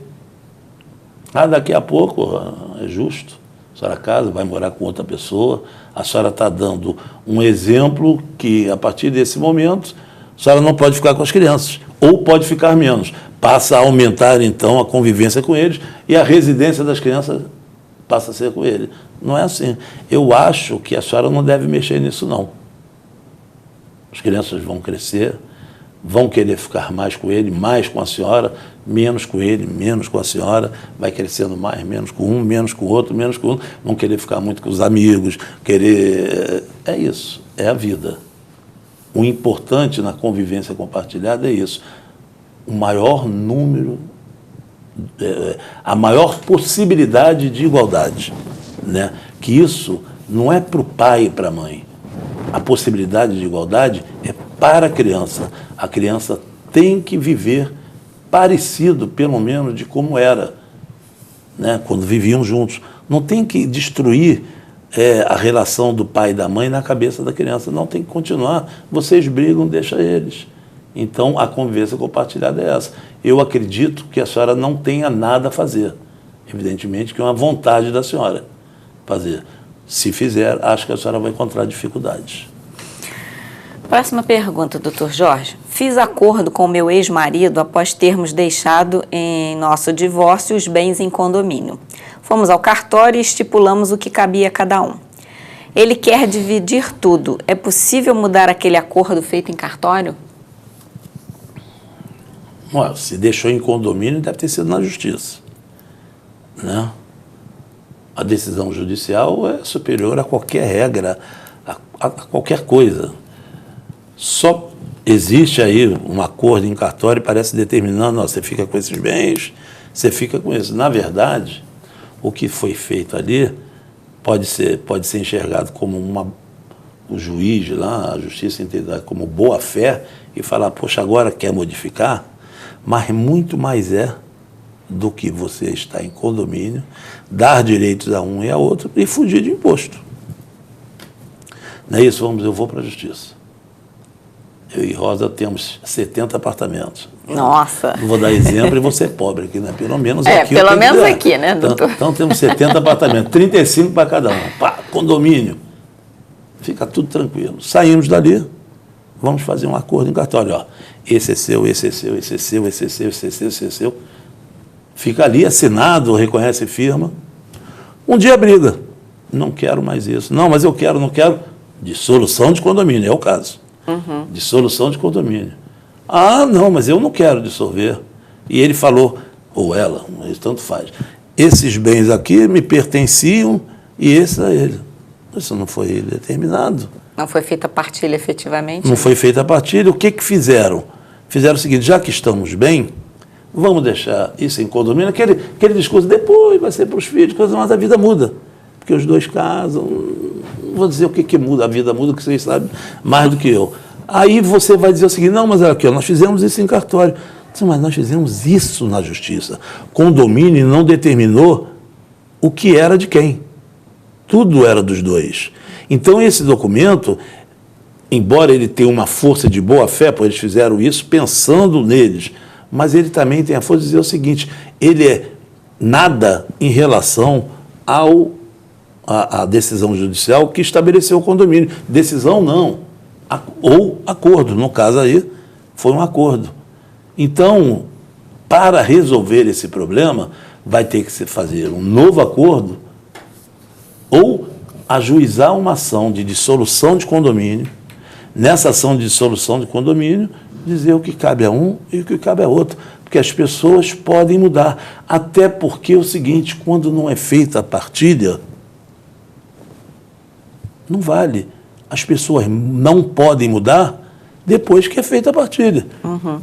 Daqui a pouco, é justo, a senhora casa, vai morar com outra pessoa, a senhora está dando um exemplo que a partir desse momento a senhora não pode ficar com as crianças, ou pode ficar menos. Passa a aumentar, então, a convivência com eles e a residência das crianças passa a ser com ele. Não é assim. Eu acho que a senhora não deve mexer nisso, não. As crianças vão crescer, vão querer ficar mais com ele, mais com a senhora, menos com ele, menos com a senhora, vai crescendo mais, menos com um, menos com o outro, menos com o outro, vão querer ficar muito com os amigos, querer... É isso, é a vida. O importante na convivência compartilhada é isso. O maior número, a maior possibilidade de igualdade, né? Que isso não é para o pai e para a mãe. A possibilidade de igualdade é para a criança. A criança tem que viver parecido, pelo menos, de como era, né? Quando viviam juntos. Não tem que destruir a relação do pai e da mãe na cabeça da criança. Não, tem que continuar. Vocês brigam, deixa eles. Então, a convivência compartilhada é essa. Eu acredito que a senhora não tenha nada a fazer. Evidentemente que é uma vontade da senhora fazer. Se fizer, acho que a senhora vai encontrar dificuldades. Próxima pergunta, doutor Jorge. Fiz acordo com meu ex-marido após termos deixado em nosso divórcio os bens em condomínio. Fomos ao cartório e estipulamos o que cabia a cada um. Ele quer dividir tudo. É possível mudar aquele acordo feito em cartório? Se deixou em condomínio, deve ter sido na justiça, né? A decisão judicial é superior a qualquer regra, a qualquer coisa. Só existe aí um acordo em cartório, parece determinando, você fica com esses bens, você fica com isso. Na verdade, o que foi feito ali pode ser enxergado como o juiz lá, a justiça entendida como boa fé, e falar, poxa, agora quer modificar? Mas muito mais do que você estar em condomínio, dar direitos a um e a outro e fugir de imposto. Não é isso? Eu vou para a justiça. Eu e Rosa temos 70 apartamentos. Nossa! Não vou dar exemplo e vou ser pobre aqui, né? Pelo menos aqui. Pelo menos aqui, né, doutor? Então temos 70 apartamentos, 35 para cada um. Pá, condomínio. Fica tudo tranquilo. Saímos dali, vamos fazer um acordo em cartório. Ó, esse é seu, esse é seu, esse é seu, esse é seu, esse é seu, esse é seu. Fica ali assinado, reconhece firma. Um dia briga. Não quero mais isso. Não, mas eu quero, não quero. Dissolução de condomínio, é o caso. Dissolução de condomínio. Ah, não, mas eu não quero dissolver. E ele falou, ou ela, isso tanto faz. Esses bens aqui me pertenciam e esse a ele. Isso não foi determinado. Não foi feita a partilha efetivamente? Não foi feita a partilha. O que fizeram? Fizeram o seguinte, já que estamos bem, vamos deixar isso em condomínio. Aquele discurso, depois vai ser para os filhos, mas a vida muda. Porque os dois casam. Não vou dizer o que muda, a vida muda, que vocês sabem mais do que eu. Aí você vai dizer o seguinte, não, mas aqui, nós fizemos isso em cartório. Mas nós fizemos isso na justiça. Condomínio não determinou o que era de quem. Tudo era dos dois. Então, esse documento, embora ele tenha uma força de boa-fé, porque eles fizeram isso pensando neles, mas ele também tem a força de dizer o seguinte, ele é nada em relação à decisão judicial que estabeleceu o condomínio. Decisão não, ou acordo. No caso aí, foi um acordo. Então, para resolver esse problema, vai ter que se fazer um novo acordo ou ajuizar uma ação de dissolução de condomínio. Nessa ação de dissolução de condomínio, dizer o que cabe a um e o que cabe a outro. Porque as pessoas podem mudar. Até porque é o seguinte, quando não é feita a partilha, não vale. As pessoas não podem mudar depois que é feita a partilha.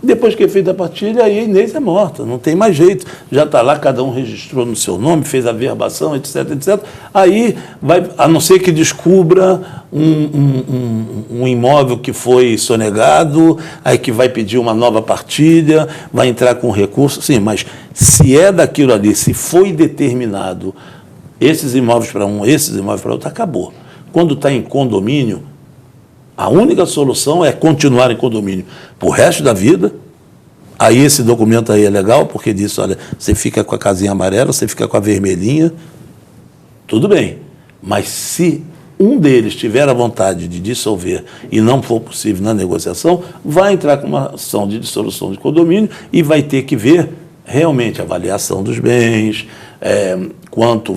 Depois que é feita a partilha, aí a Inês é morta, não tem mais jeito. Já está lá, cada um registrou no seu nome, fez a verbação, etc, etc. Aí, vai, a não ser que descubra um imóvel que foi sonegado, aí que vai pedir uma nova partilha, vai entrar com recurso, sim, mas se é daquilo ali, se foi determinado esses imóveis para um, esses imóveis para outro, acabou. Quando está em condomínio, a única solução é continuar em condomínio para o resto da vida. Aí esse documento aí é legal, porque diz, olha, você fica com a casinha amarela, você fica com a vermelhinha, tudo bem. Mas se um deles tiver a vontade de dissolver e não for possível na negociação, vai entrar com uma ação de dissolução de condomínio e vai ter que ver realmente a avaliação dos bens, quanto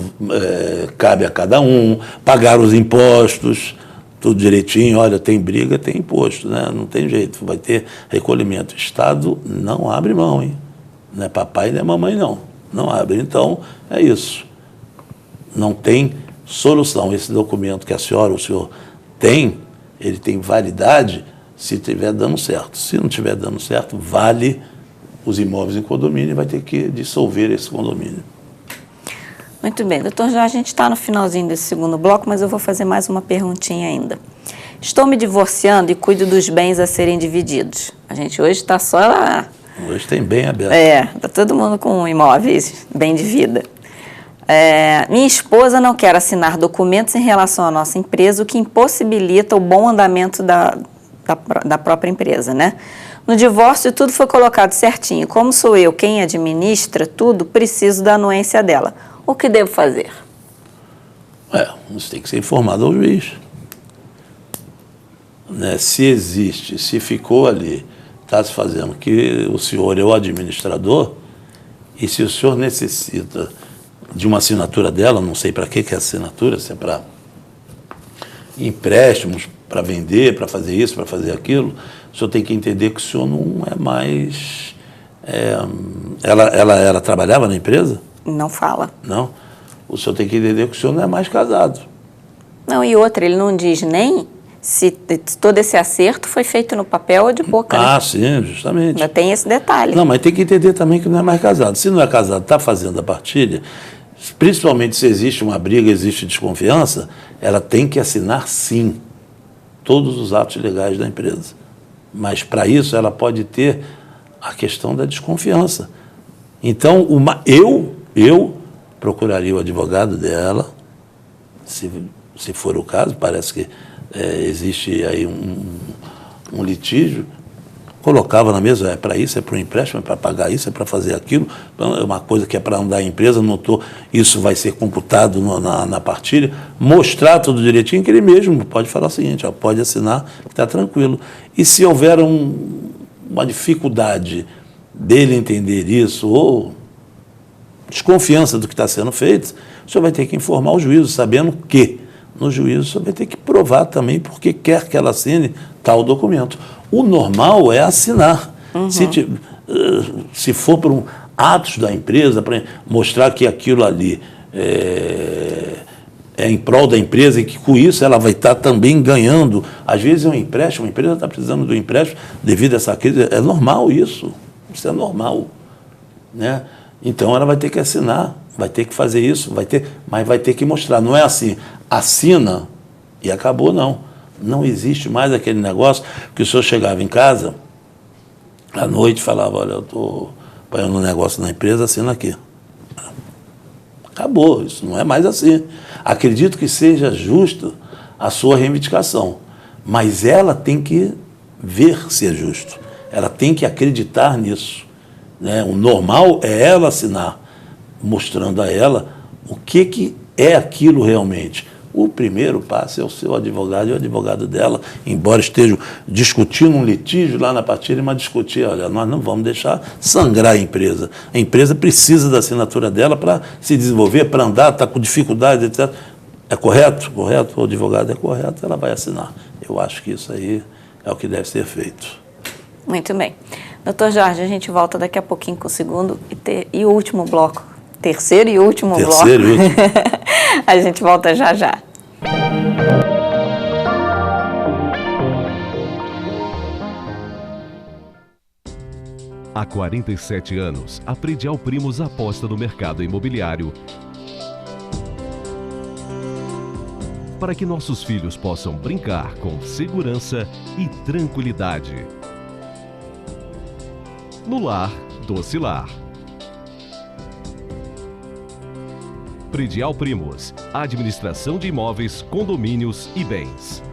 cabe a cada um, pagar os impostos, tudo direitinho. Olha, tem briga, tem imposto, né? Não tem jeito, vai ter recolhimento. O Estado não abre mão, hein? Não é papai, não é mamãe, não. Não abre. Então, é isso. Não tem solução. Esse documento que a senhora ou o senhor tem, ele tem validade se estiver dando certo. Se não estiver dando certo, vale os imóveis em condomínio e vai ter que dissolver esse condomínio. Muito bem, doutor Jorge, a gente está no finalzinho desse segundo bloco, mas eu vou fazer mais uma perguntinha ainda. Estou me divorciando e cuido dos bens a serem divididos. A gente hoje está só lá. Hoje tem bem aberto. Está todo mundo com imóveis, bem de vida. Minha esposa não quer assinar documentos em relação à nossa empresa, o que impossibilita o bom andamento da própria empresa, né? No divórcio, tudo foi colocado certinho. Como sou eu quem administra tudo, preciso da anuência dela. O que devo fazer? Você tem que ser informado ao juiz. Né? Se existe, se ficou ali, está se fazendo que o senhor é o administrador, e se o senhor necessita de uma assinatura dela, não sei para que é a assinatura, se é para empréstimos, para vender, para fazer isso, para fazer aquilo, o senhor tem que entender que o senhor não é mais... Ela trabalhava na empresa? Não fala. Não. O senhor tem que entender que o senhor não é mais casado. Não, e outra, ele não diz nem se todo esse acerto foi feito no papel ou de boca. Ah, né? sim, justamente. Ainda tem esse detalhe. Não, mas tem que entender também que não é mais casado. Se não é casado, está fazendo a partilha, principalmente se existe uma briga, existe desconfiança, ela tem que assinar, sim, todos os atos legais da empresa. Mas, para isso, ela pode ter a questão da desconfiança. Então, eu procuraria o advogado dela, se for o caso, parece que existe aí um litígio, colocava na mesa, é para isso, é para o empréstimo, é para pagar isso, é para fazer aquilo, é uma coisa que é para andar a empresa, isso vai ser computado na partilha, mostrar tudo direitinho, que ele mesmo pode falar o seguinte, pode assinar, que está tranquilo. E se houver uma dificuldade dele entender isso, ou desconfiança do que está sendo feito, o senhor vai ter que informar o juízo, sabendo que no juízo o senhor vai ter que provar também porque quer que ela assine tal documento. O normal é assinar. Se for por atos da empresa, para mostrar que aquilo ali é em prol da empresa e que com isso ela vai estar também ganhando. Às vezes é um empréstimo, a empresa está precisando do empréstimo devido a essa crise. É normal isso é normal, né? Então ela vai ter que assinar, vai ter que fazer isso, mas vai ter que mostrar. Não é assim, assina e acabou, não. Não existe mais aquele negócio que o senhor chegava em casa, à noite, e falava, olha, eu estou apanhando um negócio na empresa, assina aqui. Acabou, isso não é mais assim. Acredito que seja justo a sua reivindicação, mas ela tem que ver se é justo. Ela tem que acreditar nisso, né? O normal é ela assinar, mostrando a ela o que é aquilo realmente. O primeiro passo é o seu advogado e o advogado dela, embora estejam discutindo um litígio lá na partilha, mas discutir, olha, nós não vamos deixar sangrar a empresa. A empresa precisa da assinatura dela para se desenvolver, para andar, está com dificuldade, etc. É correto? Correto? O advogado é correto, ela vai assinar. Eu acho que isso aí é o que deve ser feito. Muito bem. Doutor Jorge, a gente volta daqui a pouquinho com o segundo e o último bloco. Terceiro e último bloco. Terceiro e último. A gente volta já já. Há 47 anos, a Predial Primos aposta no mercado imobiliário para que nossos filhos possam brincar com segurança e tranquilidade. No lar, doce lar. Predial Primos, administração de imóveis, condomínios e bens.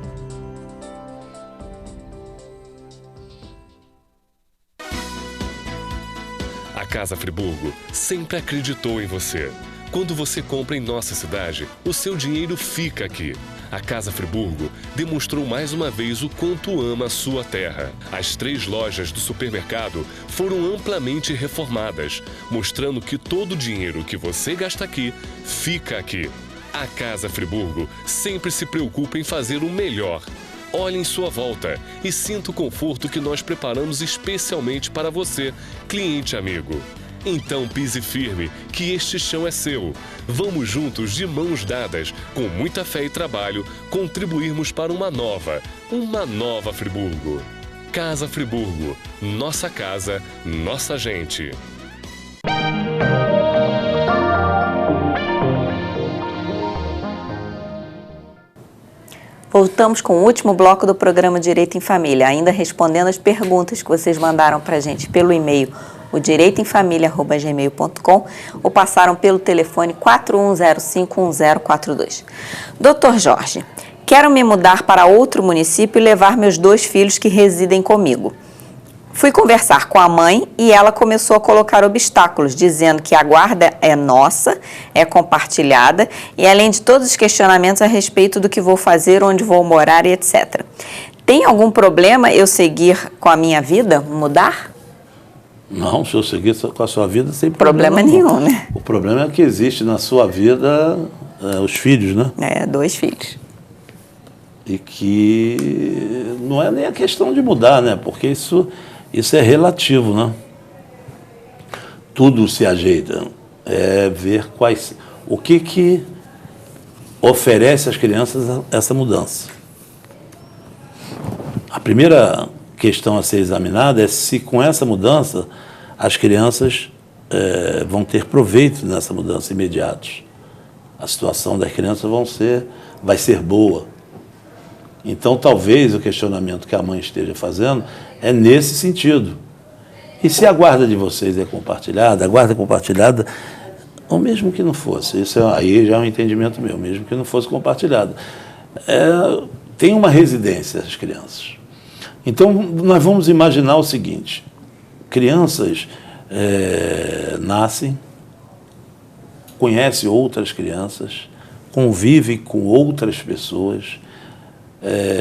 A Casa Friburgo sempre acreditou em você. Quando você compra em nossa cidade, o seu dinheiro fica aqui. A Casa Friburgo demonstrou mais uma vez o quanto ama a sua terra. As 3 lojas do supermercado foram amplamente reformadas, mostrando que todo o dinheiro que você gasta aqui, fica aqui. A Casa Friburgo sempre se preocupa em fazer o melhor. Olhe em sua volta e sinta o conforto que nós preparamos especialmente para você, cliente amigo. Então pise firme, que este chão é seu. Vamos juntos, de mãos dadas, com muita fé e trabalho, contribuirmos para uma nova Friburgo. Casa Friburgo, nossa casa, nossa gente. Voltamos com o último bloco do programa Direito em Família, ainda respondendo as perguntas que vocês mandaram para a gente pelo e-mail o direitoemfamilia@gmail.com ou passaram pelo telefone 41051042. Doutor Jorge, quero me mudar para outro município e levar meus 2 filhos que residem comigo. Fui conversar com a mãe e ela começou a colocar obstáculos, dizendo que a guarda é nossa, é compartilhada e além de todos os questionamentos a respeito do que vou fazer, onde vou morar e etc. Tem algum problema eu seguir com a minha vida, mudar? Não, se eu seguir com a sua vida, sem problema nenhum, né? O problema é que existe na sua vida os filhos, né? 2 filhos. E que não é nem a questão de mudar, né? Porque isso é relativo, né? Tudo se ajeita. É ver o que oferece às crianças essa mudança. A primeira questão a ser examinada é se com essa mudança as crianças vão ter proveito nessa mudança imediato. A situação das crianças vai ser boa. Então, talvez o questionamento que a mãe esteja fazendo é nesse sentido. E se a guarda de vocês é compartilhada, a guarda compartilhada, ou mesmo que não fosse, isso aí já é um entendimento meu, mesmo que não fosse compartilhada, tem uma residência as crianças. Então, nós vamos imaginar o seguinte, crianças nascem, conhecem outras crianças, convivem com outras pessoas,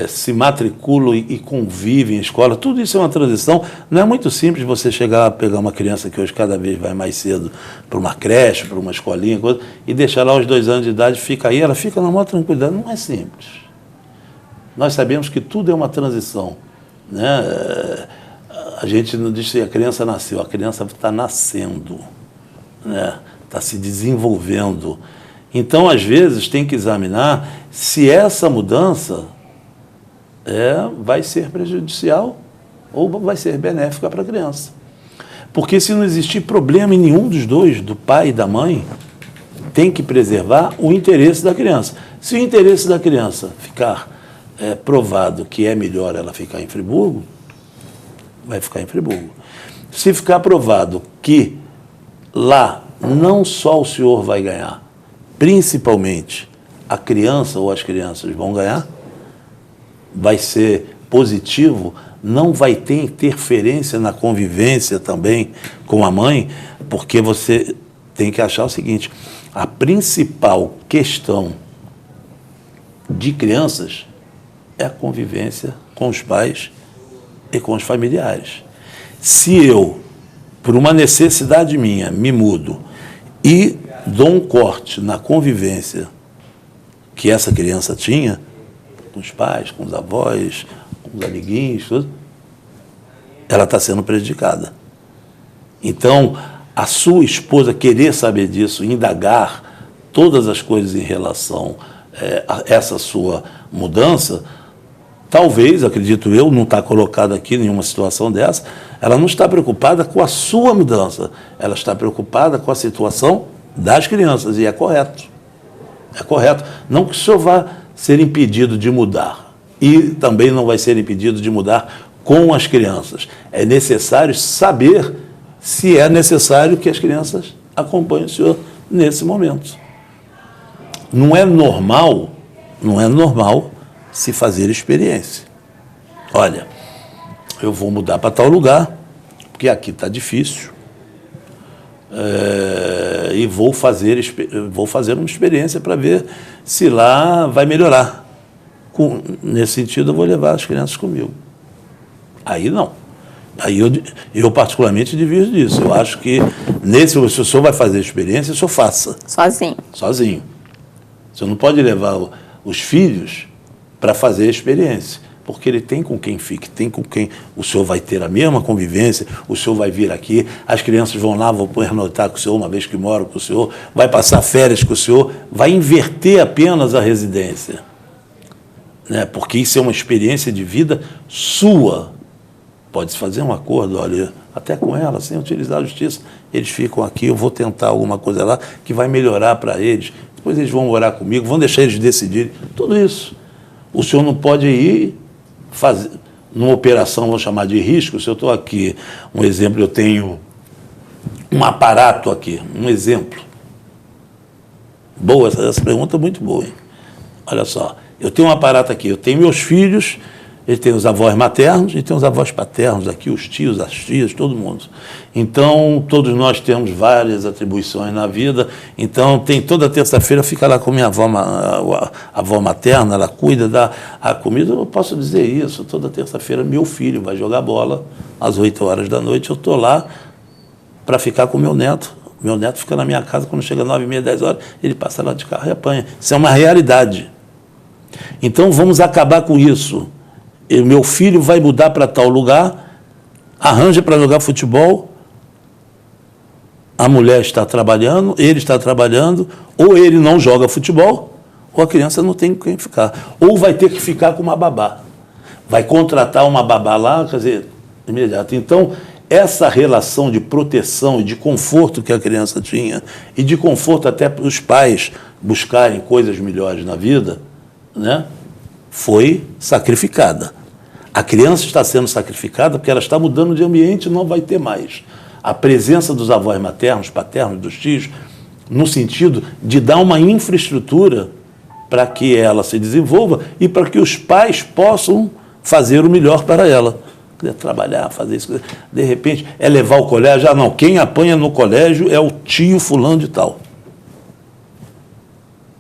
se matriculam e convivem em escola. Tudo isso é uma transição. Não é muito simples você chegar a pegar uma criança que hoje cada vez vai mais cedo para uma creche, para uma escolinha, coisa, e deixar lá aos 2 anos de idade, fica aí, ela fica na maior tranquilidade. Não é simples. Nós sabemos que tudo é uma transição, né? A gente não diz que a criança nasceu, a criança está nascendo, né? Está se desenvolvendo. Então, às vezes, tem que examinar se essa mudança vai ser prejudicial ou vai ser benéfica para a criança. Porque se não existir problema em nenhum dos dois, do pai e da mãe, tem que preservar o interesse da criança. Se o interesse da criança ficar provado que é melhor ela ficar em Friburgo, vai ficar em Friburgo. Se ficar provado que lá não só o senhor vai ganhar, principalmente a criança ou as crianças vão ganhar, vai ser positivo, não vai ter interferência na convivência também com a mãe, porque você tem que achar o seguinte, a principal questão de crianças é a convivência com os pais e com os familiares. Se eu, por uma necessidade minha, me mudo e dou um corte na convivência que essa criança tinha, com os pais, com os avós, com os amiguinhos, tudo, ela está sendo prejudicada. Então, a sua esposa querer saber disso, indagar todas as coisas em relação a essa sua mudança, talvez, acredito eu, não está colocado aqui em nenhuma situação dessa, ela não está preocupada com a sua mudança, ela está preocupada com a situação das crianças, e é correto. É correto. Não que o senhor vá ser impedido de mudar, e também não vai ser impedido de mudar com as crianças. É necessário saber se é necessário que as crianças acompanhem o senhor nesse momento. Não é normal se fazer experiência. Olha, eu vou mudar para tal lugar, porque aqui está difícil, e vou fazer uma experiência para ver se lá vai melhorar. Nesse sentido, eu vou levar as crianças comigo. Aí não. Aí eu particularmente divirjo disso. Eu acho que, se o senhor vai fazer experiência, o senhor faça. Sozinho. O senhor não pode levar os filhos para fazer a experiência, porque ele tem com quem fique, tem com quem o senhor vai ter a mesma convivência, o senhor vai vir aqui, as crianças vão lá, vão pernoitar com o senhor, uma vez que moram com o senhor, vai passar férias com o senhor, vai inverter apenas a residência, né? Porque isso é uma experiência de vida sua. Pode-se fazer um acordo, olha, até com ela, sem utilizar a justiça, eles ficam aqui, eu vou tentar alguma coisa lá que vai melhorar para eles, depois eles vão morar comigo, vão deixar eles decidirem, tudo isso. O senhor não pode ir fazer, numa operação, vou chamar de risco, se eu estou aqui, um exemplo, eu tenho um aparato aqui, um exemplo. Boa, essa pergunta é muito boa, hein? Olha só, eu tenho um aparato aqui, eu tenho meus filhos, ele tem os avós maternos e tem os avós paternos aqui, os tios, as tias, todo mundo. Então, todos nós temos várias atribuições na vida. Então, toda terça-feira fica lá com minha avó materna, ela cuida da comida. Eu posso dizer isso, toda terça-feira meu filho vai jogar bola às 8 horas da noite. Eu estou lá para ficar com meu neto. Meu neto fica na minha casa, quando chega 9h30, 10 horas, ele passa lá de carro e apanha. Isso é uma realidade. Então, vamos acabar com isso. O meu filho vai mudar para tal lugar, arranja para jogar futebol, a mulher está trabalhando, ele está trabalhando, ou ele não joga futebol, ou a criança não tem com quem ficar. Ou vai ter que ficar com uma babá. Vai contratar uma babá lá, quer dizer, imediato. Então, essa relação de proteção e de conforto que a criança tinha, e de conforto até para os pais buscarem coisas melhores na vida, né, foi sacrificada. A criança está sendo sacrificada porque ela está mudando de ambiente e não vai ter mais a presença dos avós maternos, paternos, dos tios, no sentido de dar uma infraestrutura para que ela se desenvolva e para que os pais possam fazer o melhor para ela. Trabalhar, fazer isso. De repente, é levar ao colégio. Não, quem apanha no colégio é o tio fulano de tal.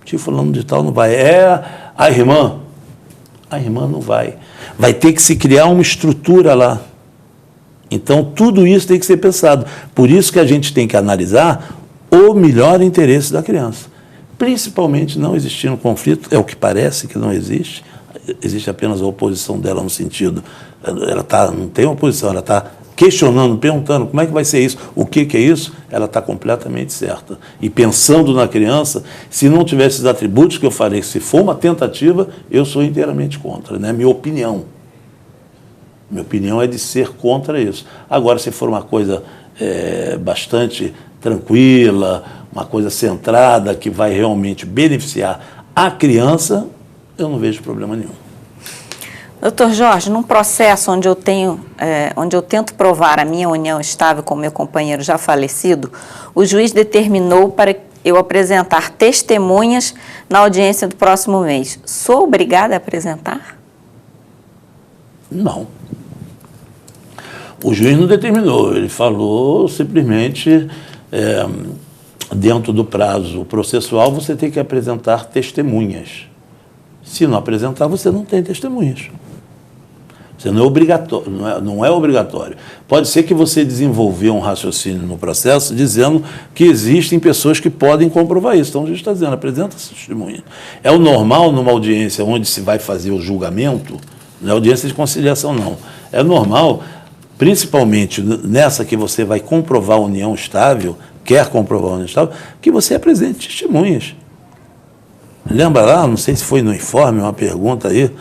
Tio fulano de tal não vai. É a irmã. A irmã não vai. Vai ter que se criar uma estrutura lá. Então, tudo isso tem que ser pensado. Por isso que a gente tem que analisar o melhor interesse da criança. Principalmente não existindo conflito, é o que parece que não existe. Existe apenas a oposição dela no sentido, ela não tem oposição, ela está questionando, perguntando como é que vai ser isso, o que é isso, ela está completamente certa. E pensando na criança, se não tivesse esses atributos que eu falei, se for uma tentativa, eu sou inteiramente contra, né? Minha opinião é de ser contra isso. Agora, se for uma coisa bastante tranquila, uma coisa centrada, que vai realmente beneficiar a criança, eu não vejo problema nenhum. Doutor Jorge, num processo onde eu tento provar a minha união estável com meu companheiro já falecido, o juiz determinou para eu apresentar testemunhas na audiência do próximo mês. Sou obrigada a apresentar? Não. O juiz não determinou, ele falou simplesmente, dentro do prazo processual, você tem que apresentar testemunhas. Se não apresentar, você não tem testemunhas. Você não é obrigatório, não é obrigatório. Pode ser que você desenvolveu um raciocínio no processo dizendo que existem pessoas que podem comprovar isso. Então, o juiz está dizendo, apresenta essa testemunha. É o normal numa audiência onde se vai fazer o julgamento, não é audiência de conciliação, não. É normal, principalmente nessa que você vai comprovar a união estável, quer comprovar a união estável, que você apresente testemunhas. Lembra lá, não sei se foi no informe, uma pergunta aí,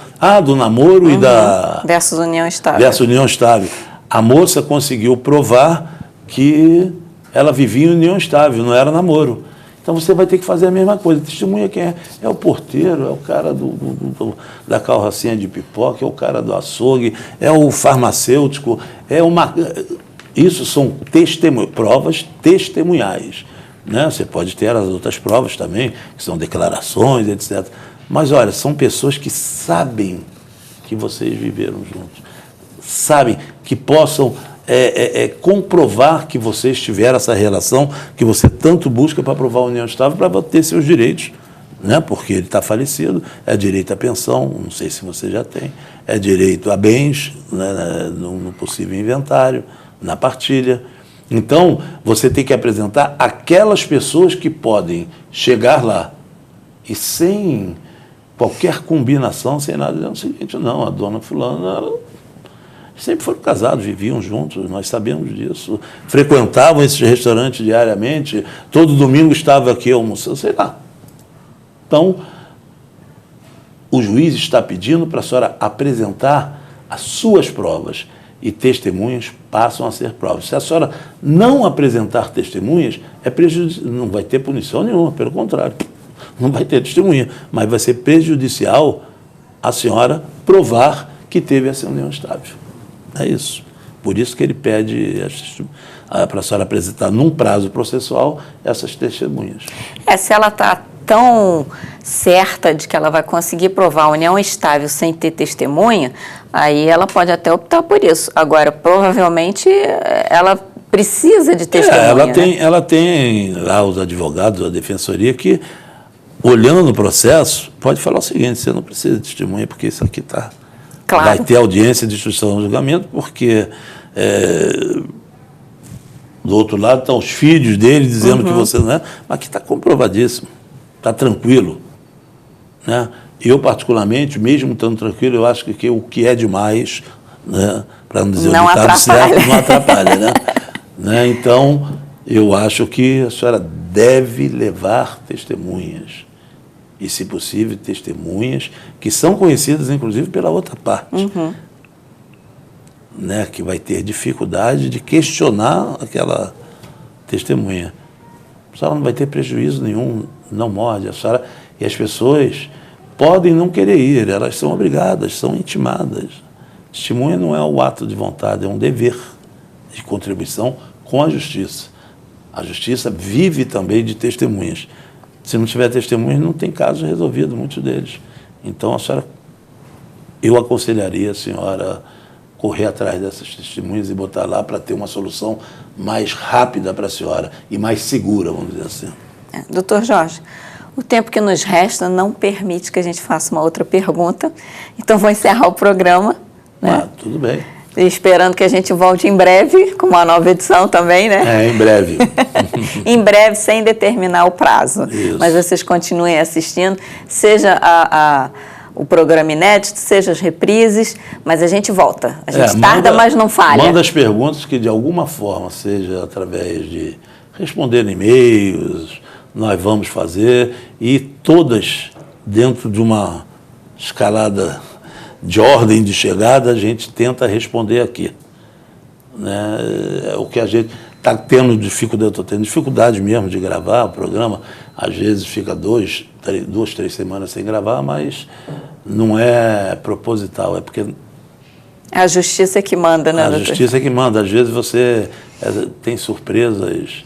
do namoro e da... Versus união estável. Versus união estável. A moça conseguiu provar que ela vivia em união estável, não era namoro. Então você vai ter que fazer a mesma coisa. Testemunha quem é? É o porteiro, é o cara da carrocinha de pipoca, é o cara do açougue, é o farmacêutico, Isso são provas testemunhais. Né? Você pode ter as outras provas também, que são declarações, etc. Mas, olha, são pessoas que sabem que vocês viveram juntos. Sabem que possam comprovar que vocês tiveram essa relação que você tanto busca para provar a união estável, para ter seus direitos. Né? Porque ele está falecido, é direito à pensão, não sei se você já tem, é direito a bens, né, no possível inventário, na partilha. Então, você tem que apresentar aquelas pessoas que podem chegar lá e sem qualquer combinação, sem nada, dizendo o seguinte, não, a dona fulana, ela sempre foram casados, viviam juntos, nós sabemos disso, frequentavam esse restaurante diariamente, todo domingo estava aqui almoçando, sei lá. Então, o juiz está pedindo para a senhora apresentar as suas provas, e testemunhas passam a ser provas. Se a senhora não apresentar testemunhas, não vai ter punição nenhuma, pelo contrário, não vai ter testemunha, mas vai ser prejudicial a senhora provar que teve essa união estável. É isso. Por isso que ele pede para a senhora apresentar, num prazo processual, essas testemunhas. Se ela está tão certa de que ela vai conseguir provar a união estável sem ter testemunha, aí ela pode até optar por isso. Agora, provavelmente, ela precisa de testemunha. Ela tem lá os advogados, a defensoria, que, olhando no processo, pode falar o seguinte, você não precisa de testemunha, porque isso aqui está... Claro. Vai ter audiência de instrução do julgamento, porque do outro lado estão os filhos dele dizendo que você não é, mas que está comprovadíssimo. Está tranquilo. Né? Eu, particularmente, mesmo estando tranquilo, eu acho que o que é demais, né, para não dizer o ditado certo, não atrapalha. Né? Então, eu acho que a senhora deve levar testemunhas. E, se possível, testemunhas que são conhecidas, inclusive, pela outra parte. Né? Que vai ter dificuldade de questionar aquela testemunha. A senhora não vai ter prejuízo nenhum, não morde. A senhora, e as pessoas podem não querer ir, elas são obrigadas, são intimadas. Testemunha não é um ato de vontade, é um dever de contribuição com a justiça. A justiça vive também de testemunhas. Se não tiver testemunhas, não tem caso resolvido, muitos deles. Então, eu aconselharia a senhora correr atrás dessas testemunhas e botar lá para ter uma solução mais rápida para a senhora e mais segura, vamos dizer assim. Doutor Jorge, o tempo que nos resta não permite que a gente faça uma outra pergunta, então vou encerrar o programa. Né? Tudo bem. Esperando que a gente volte em breve, com uma nova edição também, né? Em breve. Em breve, sem determinar o prazo. Isso. Mas vocês continuem assistindo, seja o programa inédito, seja as reprises, mas a gente volta. A gente tarda, mas não falha. Manda as perguntas que, de alguma forma, seja através de responder e-mails, nós vamos fazer, e todas dentro de uma escalada de ordem de chegada, a gente tenta responder aqui. Né? O que a gente está tendo dificuldade, eu estou tendo dificuldade mesmo de gravar o programa, às vezes fica 2, 3 semanas sem gravar, mas não é proposital, é porque... É a justiça que manda, né, doutor? A justiça que manda. Às vezes você tem surpresas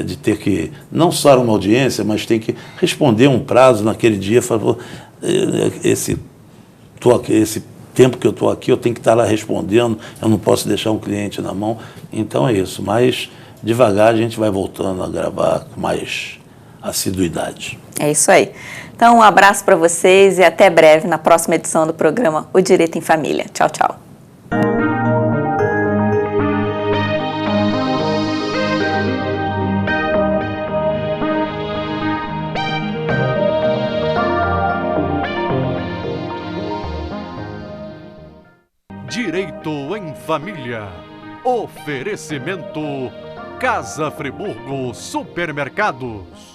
de ter que, não só uma audiência, mas tem que responder um prazo naquele dia, falou, esse tempo que eu estou aqui, eu tenho que estar lá respondendo, eu não posso deixar um cliente na mão. Então é isso, mas devagar a gente vai voltando a gravar com mais assiduidade. É isso aí. Então, um abraço para vocês e até breve na próxima edição do programa O Direito em Família. Tchau, tchau. Direito em Família. Oferecimento Casa Friburgo Supermercados.